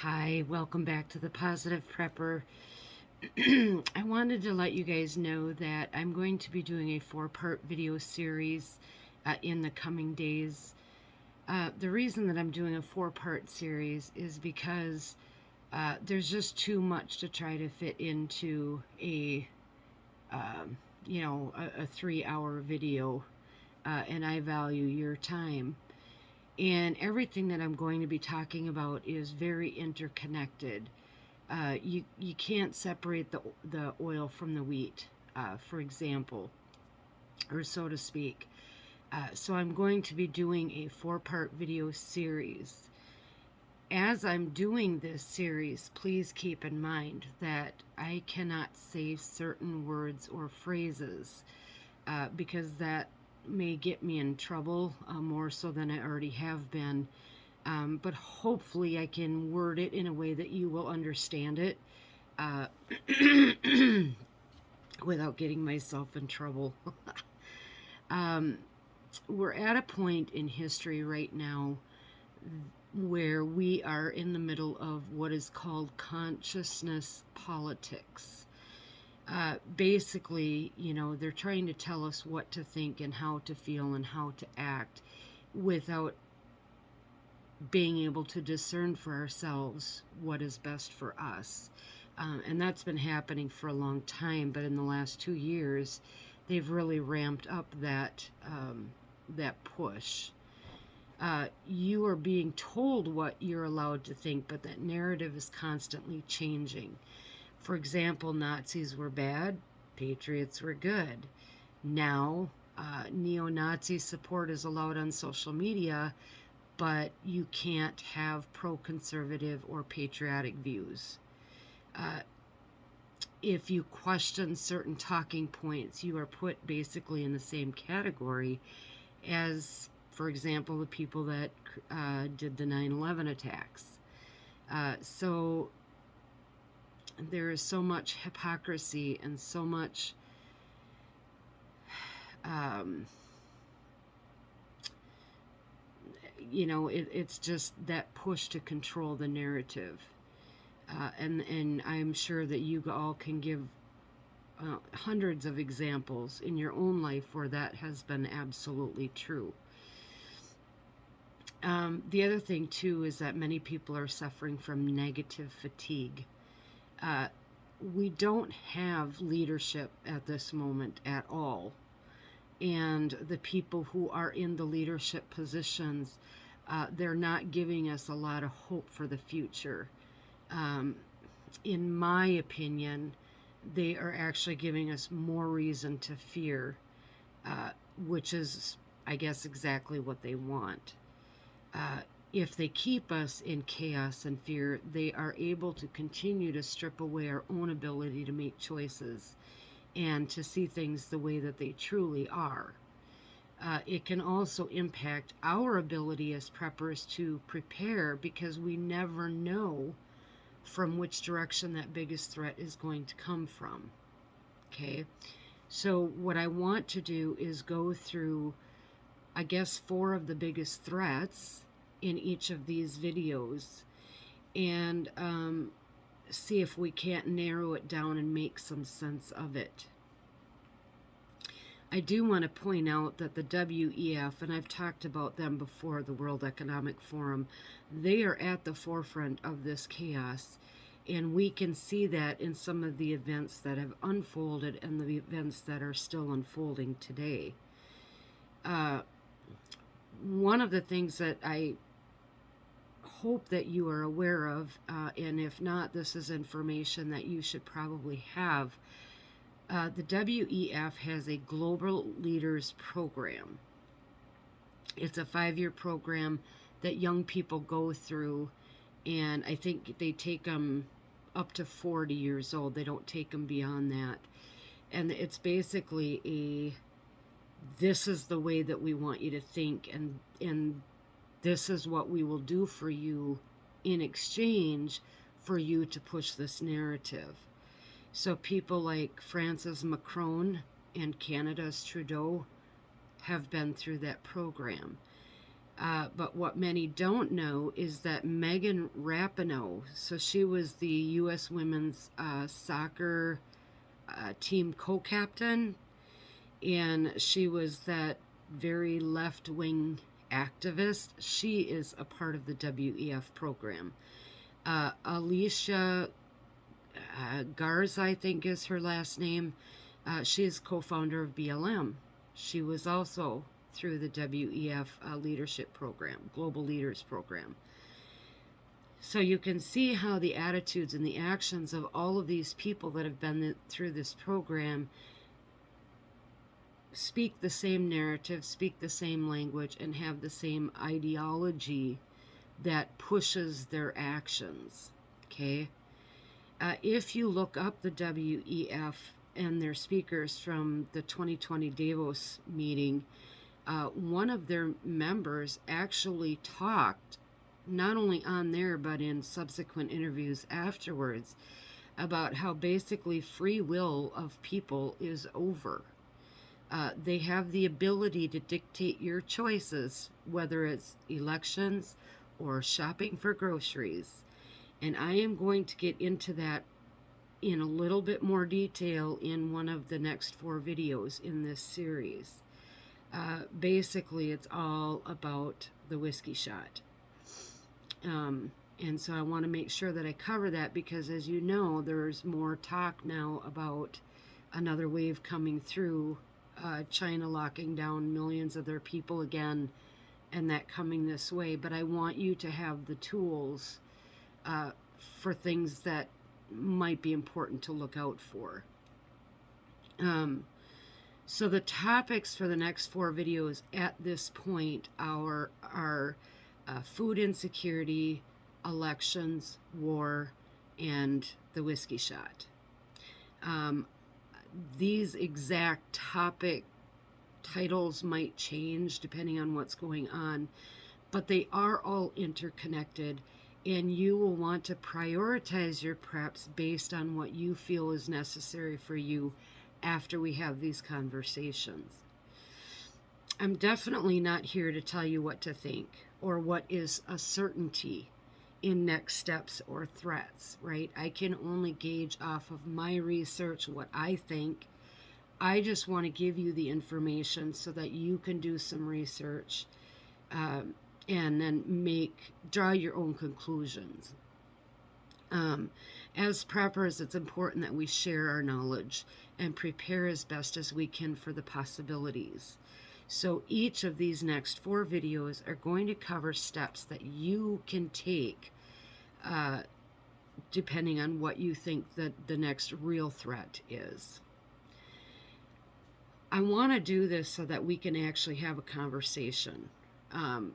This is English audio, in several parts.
Hi, welcome back to the Positive Prepper. I wanted to let you guys know that I'm going to be doing a 4-part video series in the coming days. The reason that I'm doing a 4-part series is because there's just too much to try to fit into um, a 3-hour video, and I value your time. And everything that I'm going to be talking about is very interconnected. You can't separate the oil from the wheat, for example, or so to speak. So I'm going to be doing a 4-part video series. As I'm doing this series, please keep in mind that I cannot say certain words or phrases because that may get me in trouble more so than I already have been. But hopefully I can word it in a way that you will understand it uh, without getting myself in trouble. um, we're at a point in history right now where we are in the middle of what is called consciousness politics. Basically, they're trying to tell us what to think and how to feel and how to act without being able to discern for ourselves what is best for us. And that's been happening for a long time, but in the last 2 years, they've really ramped up that push. You are being told what you're allowed to think, but that narrative is constantly changing. For example, Nazis were bad, patriots were good. Now, neo-Nazi support is allowed on social media, but you can't have pro-conservative or patriotic views. If you question certain talking points, you are put basically in the same category as, for example, the people that did the 9/11 attacks. So there is so much hypocrisy and so much it's just that push to control the narrative. And I'm sure that you all can give hundreds of examples in your own life where that has been absolutely true. The other thing, too, is that many people are suffering from negative fatigue. We don't have leadership at this moment at all. And the people who are in the leadership positions, they're not giving us a lot of hope for the future. In my opinion, they are actually giving us more reason to fear, which is, I guess, exactly what they want. If they keep us in chaos and fear, they are able to continue to strip away our own ability to make choices and to see things the way that they truly are. It can also impact our ability as preppers to prepare because we never know from which direction that biggest threat is going to come from. Okay, so what I want to do is go through, I guess, 4 of the biggest threats in each of these videos and see if we can't narrow it down and make some sense of it. I do want to point out that the WEF, and I've talked about them before, the World Economic Forum, they are at the forefront of this chaos. And we can see that in some of the events that have unfolded and the events that are still unfolding today. One of the things that I hope that you are aware of, and if not, this is information that you should probably have. The WEF has a Global Leaders Program. It's a 5-year program that young people go through, and I think they take them up to 40 years old. They don't take them beyond that. And it's basically this is the way that we want you to think, and this is what we will do for you in exchange for you to push this narrative. So people like France's Macron and Canada's Trudeau have been through that program. But what many don't know is that Megan Rapinoe, so she was the U.S. women's soccer team co-captain, and she was that very left-wing activist. She is a part of the WEF program. Alicia Garza, I think is her last name. She is co-founder of BLM. She was also through the WEF leadership program, Global Leaders Program. So you can see how the attitudes and the actions of all of these people that have been through this program speak the same narrative, speak the same language, and have the same ideology that pushes their actions. Okay? If you look up the WEF and their speakers from the 2020 Davos meeting, one of their members actually talked, not only on there, but in subsequent interviews afterwards, about how basically free will of people is over. They have the ability to dictate your choices, whether it's elections or shopping for groceries. And I am going to get into that in a little bit more detail in one of the next 4 videos in this series. Basically, it's all about the whiskey shot. And so I want to make sure that I cover that because, as you know, there's more talk now about another wave coming through, China locking down millions of their people again, and that coming this way. But I want you to have the tools for things that might be important to look out for. So the topics for the next 4 videos at this point are food insecurity, elections, war, and the whiskey shot. These exact topic titles might change depending on what's going on, but they are all interconnected, and you will want to prioritize your preps based on what you feel is necessary for you after we have these conversations. I'm definitely not here to tell you what to think or what is a certainty in next steps or threats, right? I can only gauge off of my research what I think. I just want to give you the information so that you can do some research and then draw your own conclusions. As preppers, it's important that we share our knowledge and prepare as best as we can for the possibilities. So each of these next 4 videos are going to cover steps that you can take depending on what you think that the next real threat is. I want to do this so that we can actually have a conversation. In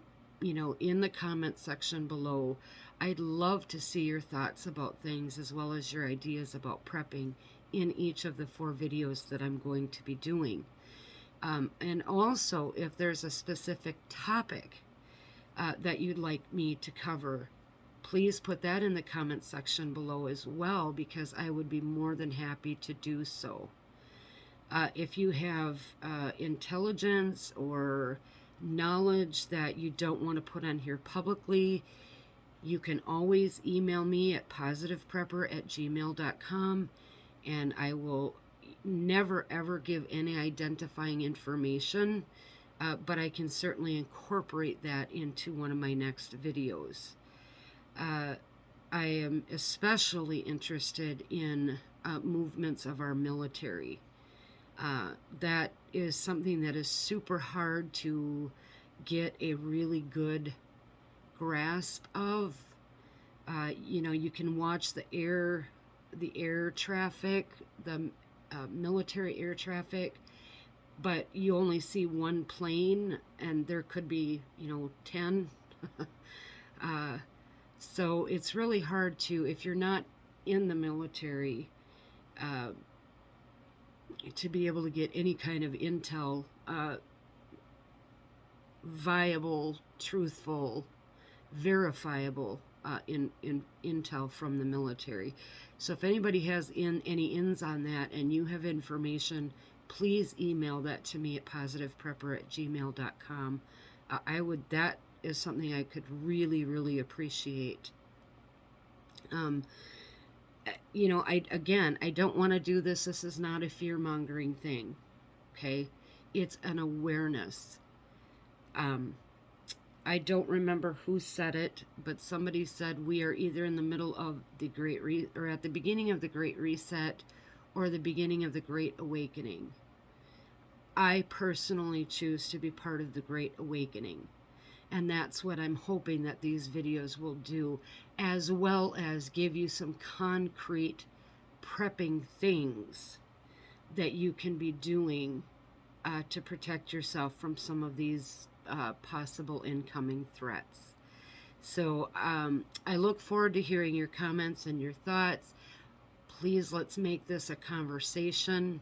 the comment section below, I'd love to see your thoughts about things as well as your ideas about prepping in each of the 4 videos that I'm going to be doing. And also, if there's a specific topic that you'd like me to cover, please put that in the comment section below as well, because I would be more than happy to do so. If you have intelligence or knowledge that you don't want to put on here publicly, you can always email me at positiveprepper@gmail.com, and I will never ever give any identifying information, but I can certainly incorporate that into one of my next videos. I am especially interested in movements of our military. That is something that is super hard to get a really good grasp of. You can watch the air traffic, the military air traffic, but you only see one plane, and there could be 10. So it's really hard to, if you're not in the military, to be able to get any kind of intel, viable, truthful, verifiable intel from the military. So if anybody has any ins on that and you have information, please email that to me at positiveprepper@gmail.com. is something I could really, really appreciate. Um, I don't want to do this. This is not a fear-mongering thing, okay? It's an awareness. Um, I don't remember who said it, but somebody said we are either in the middle of the or at the beginning of the Great Reset or the beginning of the Great Awakening. I personally choose to be part of the Great Awakening. And that's what I'm hoping that these videos will do, as well as give you some concrete prepping things that you can be doing to protect yourself from some of these possible incoming threats. So I look forward to hearing your comments and your thoughts. Please, let's make this a conversation.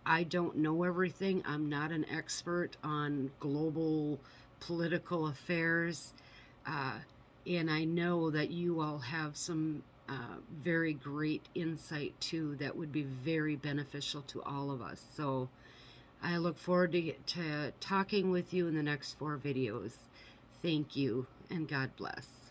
I don't know everything. I'm not an expert on global political affairs. Uh, and I know that you all have some very great insight too that would be very beneficial to all of us. So I look forward to talking with you in the next 4 videos. Thank you, and God bless.